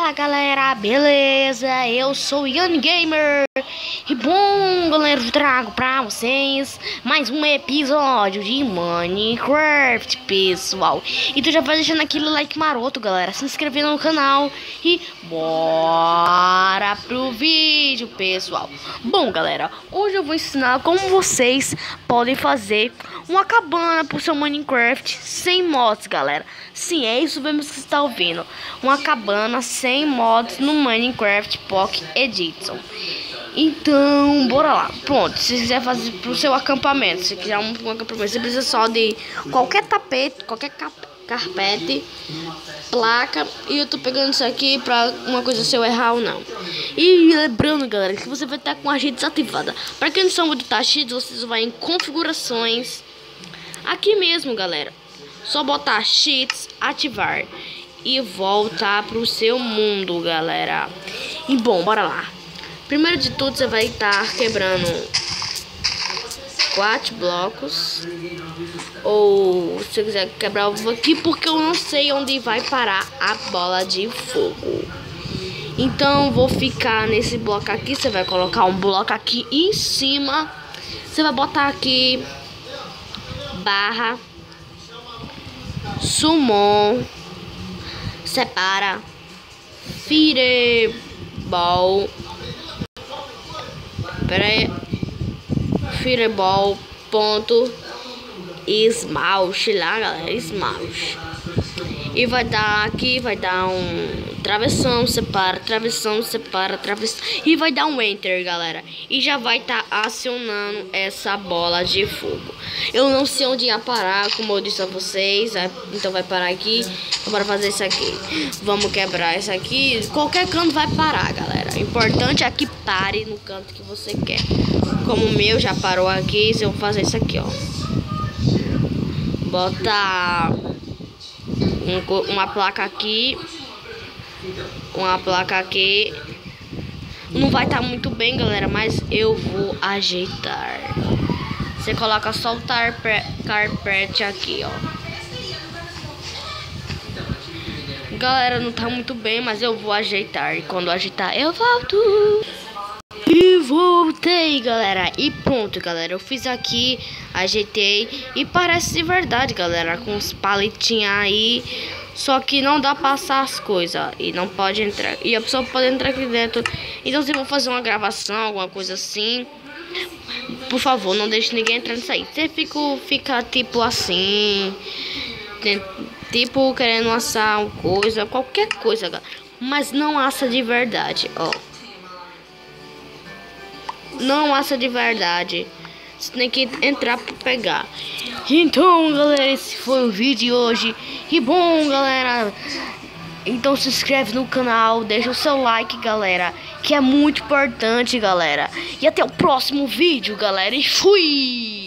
Fala galera, beleza? Eu sou o Young Gamer. E bom galera, eu trago pra vocês mais um episódio de Minecraft, pessoal. E tu já vai deixando aquele like maroto, galera, se inscrever no canal e bora pro vídeo, pessoal. Bom galera, hoje eu vou ensinar como vocês podem fazer uma cabana pro seu Minecraft sem mods, galera. Sim, é isso mesmo que você está ouvindo. Uma cabana sem mods no Minecraft Pocket Edition. Então, bora lá. Pronto, se quiser fazer pro seu acampamento, se quiser um acampamento, você precisa só de qualquer tapete, qualquer carpete, placa. E eu tô pegando isso aqui pra uma coisa se eu errar ou não. E lembrando, galera, que você vai estar com a rede desativada. Para quem não sabe do cheats, vocês vão em configurações. Aqui mesmo, galera. Só botar cheats, ativar e voltar pro seu mundo, galera. E bom, bora lá. Primeiro de tudo, você vai estar quebrando 4 blocos. Ou se você quiser quebrar o aqui, porque eu não sei onde vai parar a bola de fogo. Então, vou ficar nesse bloco aqui. Você vai colocar um bloco aqui em cima. Você vai botar aqui barra summon separa fireball. Pera aí, fireball ponto smash lá, galera, smash. E vai dar aqui, vai dar um travessão, separa, travessão, separa, travessão. E vai dar um enter, galera. E já vai estar acionando essa bola de fogo. Eu não sei onde ia parar, como eu disse a vocês. Então vai parar aqui. Bora fazer isso aqui. Vamos quebrar isso aqui. Qualquer canto vai parar, galera. O importante é que pare no canto que você quer. Como o meu já parou aqui, eu vou fazer isso aqui, ó. Botar uma placa aqui. Uma placa aqui. Não vai estar muito bem, galera, mas eu vou ajeitar. Você coloca só o carpete aqui, ó. Galera, não tá muito bem, mas eu vou ajeitar. E quando ajeitar, eu volto. E voltei, galera. E pronto, galera. Eu fiz aqui, ajeitei. E parece de verdade, galera. Com os palitinhos aí. Só que não dá pra passar as coisas. E não pode entrar. E a pessoa pode entrar aqui dentro. Então, se for fazer uma gravação, alguma coisa assim, por favor, não deixe ninguém entrar nisso aí. Você fica tipo assim, tipo querendo assar uma coisa, qualquer coisa, galera. Mas não assa de verdade, ó. Não assa de verdade. Você tem que entrar pra pegar. Então, galera, esse foi o vídeo de hoje. E bom, galera, então se inscreve no canal, deixa o seu like, galera, que é muito importante, galera. E até o próximo vídeo, galera. E fui!